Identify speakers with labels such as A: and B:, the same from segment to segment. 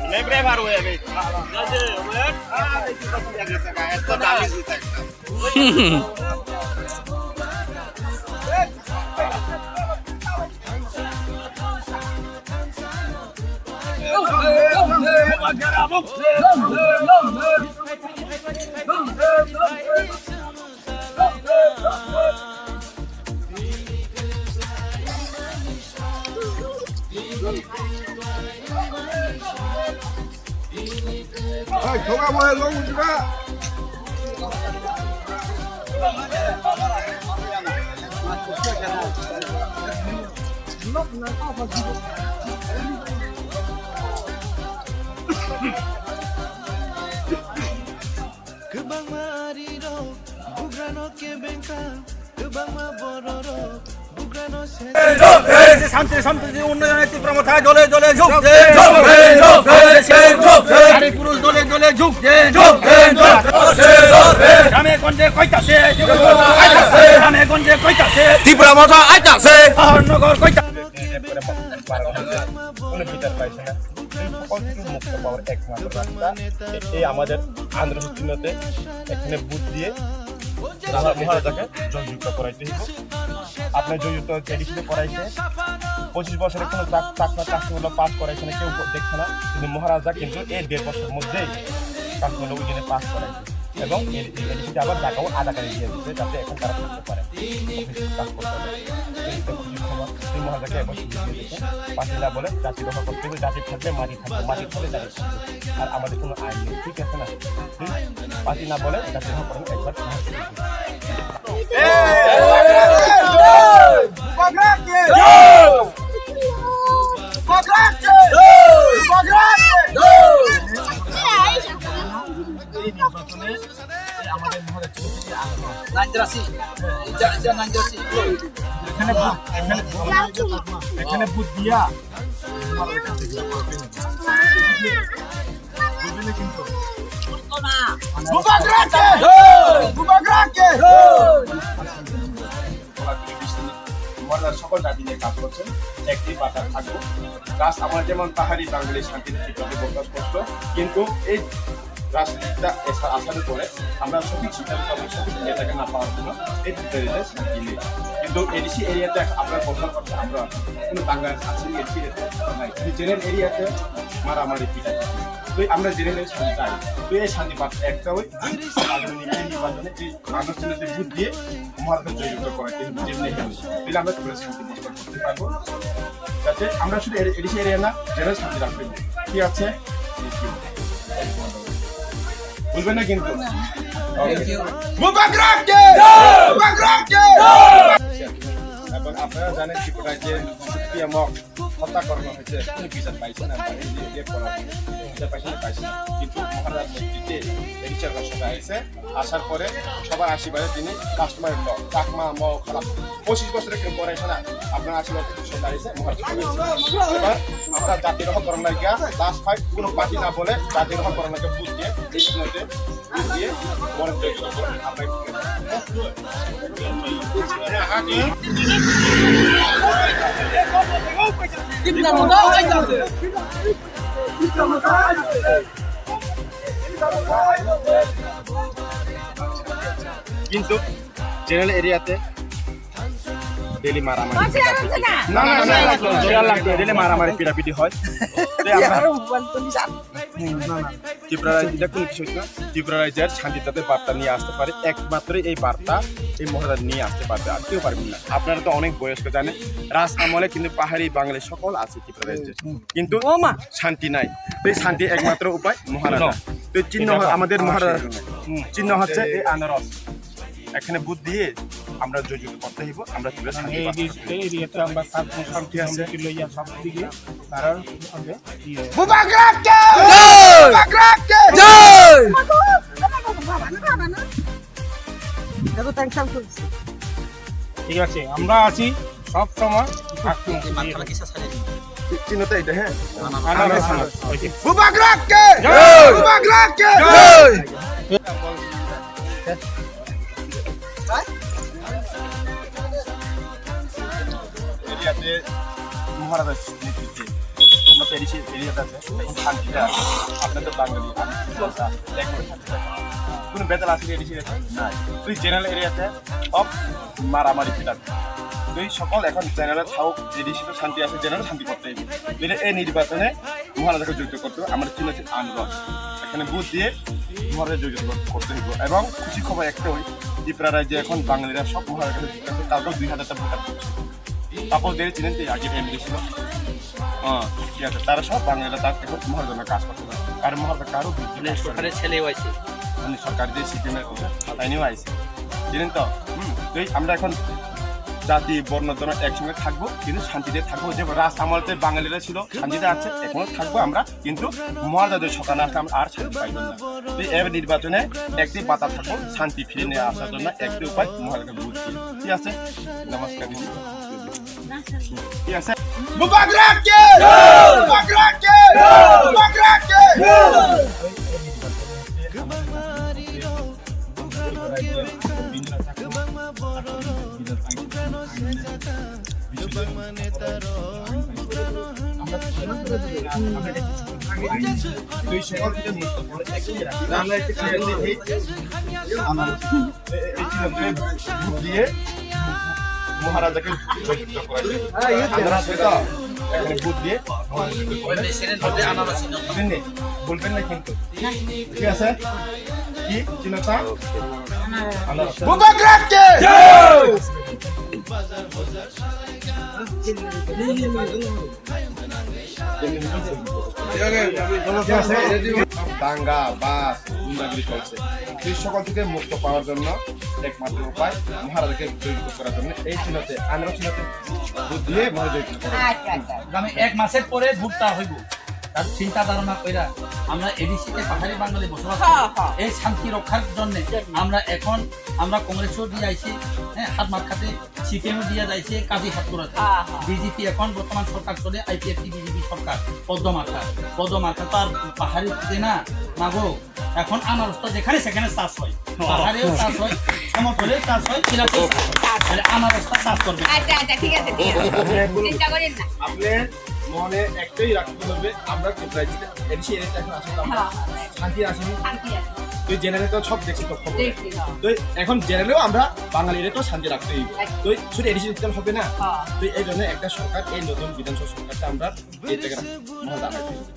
A: Lebre baru ya, Bek. Jadi, Bek. Itu kami juta.
B: Không ăn mời luôn juga.
C: Kebang mariro, bugrano ke bengka, kebang bororo, bugrano se.
A: শান্তি সম্প্রীতি উন্নয়নের তীব্র মাথায় জ্বলে জ্বলে ঝুঁকছে নারী পুরুষ দলে দলে ঝুঁকছে গ্রামে গঞ্জে কইতাছে গ্রামে গঞ্জে কইতাছে তীব্র মাথা আইতাছে নগর কইতাছে মুক্ত পাওয়ার একমাত্র রাস্তা এই আমাদের আন্দোলন চিহ্নতে এখানে বুথ দিয়ে মহারাজাকে জয়যুক্ত করাইতে হইব। আপনার জয়যুক্ত এডিসিতে করাইছে 25 বছরের কোনো চাকরিগুলো পাস করাইছে না, কেউ দেখছে না, কিন্তু মহারাজা কিন্তু এই 1.5 বছরের মধ্যেই চাকরিগুলো ওই দিনে পাস করাইছে এবং এডিসিতে আবার টাকাও আধা করে দিয়ে দিচ্ছে যাতে এখন তারা করতে পারে কাজ করতে পারে। এই মহারাজাকে একবার সুযোগ দিয়ে দিচ্ছে। পার্টিরা বলে জাতি রক্ষা করতে হবে, জাতি থাকলে মাটি থাকবে, মাটি থাকলে জাতি থাকবে, আর আমাদের কোনো আইন নেই, ঠিক আছে না? পার্টি না বলে জাতি রক্ষা করেন একবার এখানে বুথ দিয়া কিন্তু সকল জাতি নিয়ে কাজ করছেন, একটি পাতা থাকবো রাস আমার যেমন পাহাড়ি বাঙালি শান্তি প্রকাশ করত, কিন্তু এই রাজনীতিটা আসার পরে আমরা সঠিক সিদ্ধান্ত সঠিক নেতাকে না পাওয়ার জন্য এই ভিতরে শান্তি নেই। কিন্তু এডিসি এরিয়াতে আপনার বদল করছে, আমরা কোনো বাংলা আছে এডিসি নাই, জেনারেল এরিয়াতে মারামারি পিটা, তো আমরা জেনারেল শান্তি চাই। তো এই শান্তি পাচ্ছে একটা ওই নির্বাচনে এই আনুষ্ঠানিক বুথ দিয়ে মহারাজের জয়যুক্ত করা, কিন্তু যেমনি দিলে আমরা শান্তি বসবাস করতে পারবো, যাতে আমরা শুধু এডিসি এরিয়া না জেনারেল শান্তি রাখতে কি আছে বুঝবেন না কিন্তু এখন আপনারা জানেন ত্রিপুরায় যে সুপ্রিয়ামক হত্যা করানো হয়েছে, কোনো বিচার পাইছে না, বিচার পাইছে না, কিন্তু মহারাজার নেতৃত্বে বিচার সবাই আসে, আসার পরে সবার আশীর্বাদে তিনি কাস্টমারের ল চাকমা ম খারাপ 25 বছরের কেউ পরে না, আপনার আশীর্বাদ সবাই আসে মহারাজ। এবার আমরা জাতি রক্ষা করার লাগিয়া লাস্ট ফাইট কোনো পার্টি না বলে জাতি রক্ষা করার লাগে বুঝ দিয়ে এই সময়তে বুঝ দিয়ে মনের জয়যুক্ত করে আপনার কিন্তু জেনারেল এরিয়াতে ডেলি মারামারি ডেলি মারামারি পিটাপিটি হয়। ত্রিপুরা রাজ্যটা কোনো কিছু না, ত্রিপুরা রাজ্যের শান্তিতে বার্তা নিয়ে আসতে পারে, একমাত্র এই বার্তা এই মহারাজ নিয়ে আসতে পারবে, আর কেউ পারবেন না। আপনারা তো অনেক বয়স্ক জানেন, রাজ আমলে কিন্তু পাহাড়ি বাঙালি সকল আছে ত্রিপুরা রাজ্যে, কিন্তু শান্তি নাই। তো এই শান্তি একমাত্র উপায় মহারাজা। তো তো চিহ্ন আমাদের মহারাজ চিহ্ন হচ্ছে এই আনারস। এখানে বুথ দিয়ে আমরা জয়যুক্ত করতে হইব, আমরা তুলে শান্তি
D: এই
A: পাবো।
D: এরিয়াতে আমরা শান্তি লইয়া সব দিকে তারা হবে ঠিক আছে, আমরা আছি সব সময়।
A: চিহ্নটা এটা, হ্যাঁ। এরিয়াতে মহারাজার নেতৃত্বে আমরা পেরিসের এরিয়াতে আছে, এখন শান্তিটা আছে। আপনাদের বাঙালি কোনো বেতাল আছে এরিয়াতে নাই। তুই জেনারেল এরিয়াতে সব মারামারি ফিটার তুই সকল এখন জেনারেল থাকুক, এডিসিতে শান্তি আছে, জেনারেল শান্তি করতে হবে। এই নির্বাচনে মহারাজাকে জড়িত করতে হবে। আমরা চিহ্ন হচ্ছে আন্দোলন, এখানে বুথ দিয়ে মহারাজা জড়িত করতে হবে। এবং খুশি খবর একটা ওই ত্রিপুরা রাজ্যে এখন বাঙালিরা সব মহারাজাকে যুক্ত আছে, তারপর 2000টা ভোটার করছে। তারপর দিয়ে চিনেন তো আগের এমএলএ ছিল, ঠিক আছে, তারা সব বাঙালিরা তার এখন মহারাজা কাজ করতে পারে। আর মহারাজা কারো
E: সরকারের ছেলেও আছে,
A: সরকার যে সিপিএমের তাইনিও আইছে, জানেন তো। তো আমরা এখন জাতি বর্ণ ধর্ম একসঙ্গে থাকবো, কিন্তু শান্তিতে থাকবো। যে রাজ আমলতে বাঙালিরা ছিল শান্তিতে আছে, এখনো থাকবো আমরা, কিন্তু মহারাজাদের সরকার না আসলে আমরা আর শান্তি পাইব না। তো এই নির্বাচনে একটি বাধা থাকবো, শান্তি ফিরে নিয়ে আসার জন্য একটি উপায় মহারাজাকে ভোট দিই। ঠিক আছে, নমস্কার। ঠিক আছে, মহারাজাকে জয়যুক্ত করা যায়। এখানে বুথ দিয়ে বলবেন না কিন্তু, ঠিক আছে। কি চিন্তা দাঙ্গা বাস গুন্ডাগিরি চলছে, সেই সকল থেকে মুক্ত পাওয়ার জন্য একমাত্র উপায় মহারাজাকে জয়যুক্ত করার জন্য এই চিহ্নতে আমরা চিহ্নতে ভোট দিয়ে মহারাজা জয়যুক্ত করা।
E: আগামী 1 মাসের পরে ভোটটা হইব। তার চিন্তা ধারণা কইরা আমরা এডিসিতে পাহাড়ি বাঙালি বসবাস করি, এই শান্তি রক্ষার জন্য আমরা কংগ্রেসও দিয়ে আইছি, হ্যাঁ, হাত মার্কাতে সিপিএমও দিয়ে যাইছে, কাজী হাত করাতে। বিজেপি এখন বর্তমান সরকার চলে, আইপিএফটি বিজেপি সরকার পদ্মমার্কা তার পাহাড়ি না মাগো। এখন আনারসটা যেখানে সেখানে চাষ হয়, পাহাড়েও চাষ হয়, সমতলেও চাষ হয়, চিরাতেও চাষ হয়। তাহলে আনারসটা চাষ করবে।
A: আপনি মনে একটাই রাখতে হবে, আমরা এডিসি এরিয়াতে এখন আসলে আমরা শান্তি আসেনি। তুই জেনারেল তো সব দেখছি তো খবর, তো এখন জেনারেলেও আমরা বাঙালিরা তো শান্তি রাখতে হইব। তো শুধু এডিসি সিস্টেম হবে না, তো এই জন্য একটা সরকার, এই নতুন বিধানসভা সরকারটা আমরা এই জায়গায় মহারাজা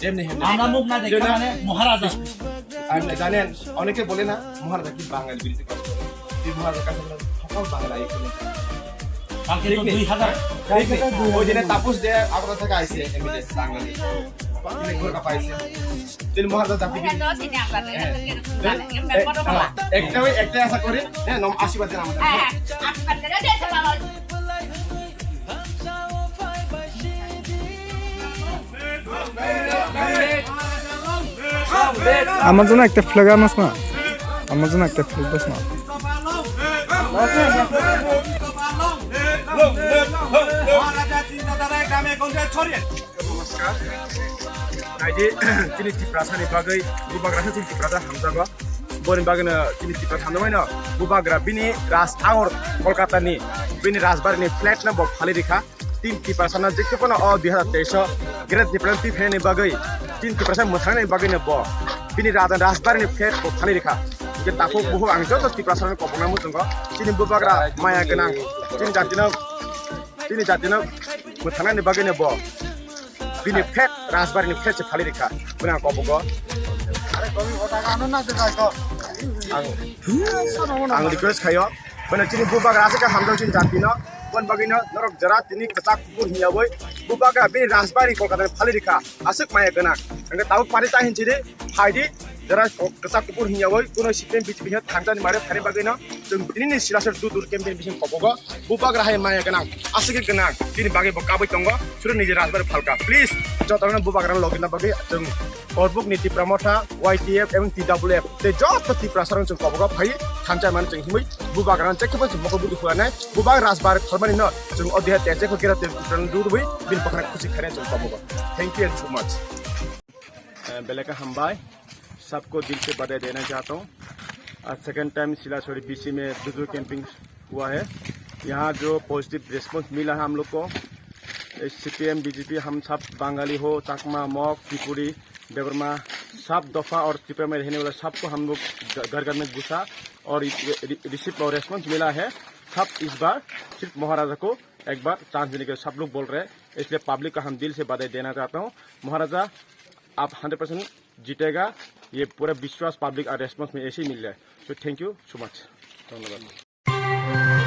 A: যেমনি
E: আমরা মুখ না দেখে মানে মহারাজা।
A: আর জানেন অনেকে বলে না মহারাজা কি বাঙালি বিরোধী কাজ করে, এই মহারাজার কাছে সকল বাঙালি
E: কালকে তো 2000
A: ওই দিনে তাপস দে আগরা থেকে আইছে এমনি বাঙালি তিনি গোরকা পাইছে, তিনি মহারাজা জাতি একটাই আশা করে, হ্যাঁ, আশীর্বাদ দেন আমাদের।
F: আমার জন্য একটা ফ্ল্যাগ আনাস না, আমার জন্য একটা ফ্ল্যাগ দাস না।
A: नमस्कार आइदि चिनि टिप्रासानि बागै बुबाग्राखौ चिनि टिप्रासा हामजागो बोरिन बागैनो चिनि टिप्रा थांदोंमोन बुबाग्रा बिनि राज आगर कलकातानि बिनि राजबारिनि फ्लेट नम्बर फालिरिखा तीन टिप्रासाना जेखौनो 2023 ग्रेट डिफरेंट टिफेनि बागै तीन टिप्रासा मोथांनि बागैनो ब बिनि राजबारिनि फ्लेट फालिरिखा के ताको बहु आंजो तो टिप्रासानि कपना मुजंगो चिनि बुबाग्रा माया गोनां चिनि जातिनो मोथांनि बागैनो ब बिनि फेट राजबारिनि फेट से फालिरिखा बुना कबगो आं रिक्वेस्ट खायो बने चिनि बुबाग्रा से का हमदो चिनि जातिनो बन बागिनो नरक जरा तिनि कचाक कुकुर हियाबै बुबाग्रा बिनि राजबारि कलकाता फालिरिखा आसुक माया गोनां अंगे ताव पारि ताहिनचिदि फाइदि जरा कसा कुपुर हिंयावै कुनो सिस्टेम बीजेपी हे थांजानि मारे फारि बागैनो जों दिनैनि सिलासर दुदुर केम्पेइन बिसिम खबगो बुबाग राहाय माया गोनां आसिगे गोनां दिनै बागै बकाबै दङ सुरु निजे राजबार फालका प्लिज जतनो बुबाग रान लगिना बागै जों अरबुक नीति प्रमोथा YTF एवं TWF ते जत तिप्रा सरन जों खबगो फाइ थांजा मान जों हिमै बुबाग रान चेकबो जों मको बुदु हुआनाय बुबाग राजबार खरमानि न जों अध्याय तेजेको गेराते कुटन दुदुबै बिन पखरा खुशी खरे जों खबगो थैंक यू सो मच बेलेका हमबाय सबको दिल से बधाई देना चाहता हूँ। आज सेकेंड टाइम सिलासोरी BC में दुदू कैंपिंग हुआ है। यहाँ जो पॉजिटिव रिस्पॉन्स मिला है हम लोग को, CPM BJP हम सब बंगाली हो, चकमा, मॉक, त्रिपुरी, देवरमा, सब दफा और त्रिपुरा में रहने वाला सबको हम लोग घर घर में घुसा और रिसीव और रेस्पॉन्स मिला है। सब इस बार सिर्फ महाराजा को एक बार चांस देने के सब लोग बोल रहे हैं, इसलिए पब्लिक का हम दिल से बधाई देना चाहता हूँ। महाराजा आप 100% जीतेगा, ये पूरा विश्वास पब्लिक और रेस्पॉन्स में ऐसे ही मिल जाए। So thank you so much, धन्यवाद।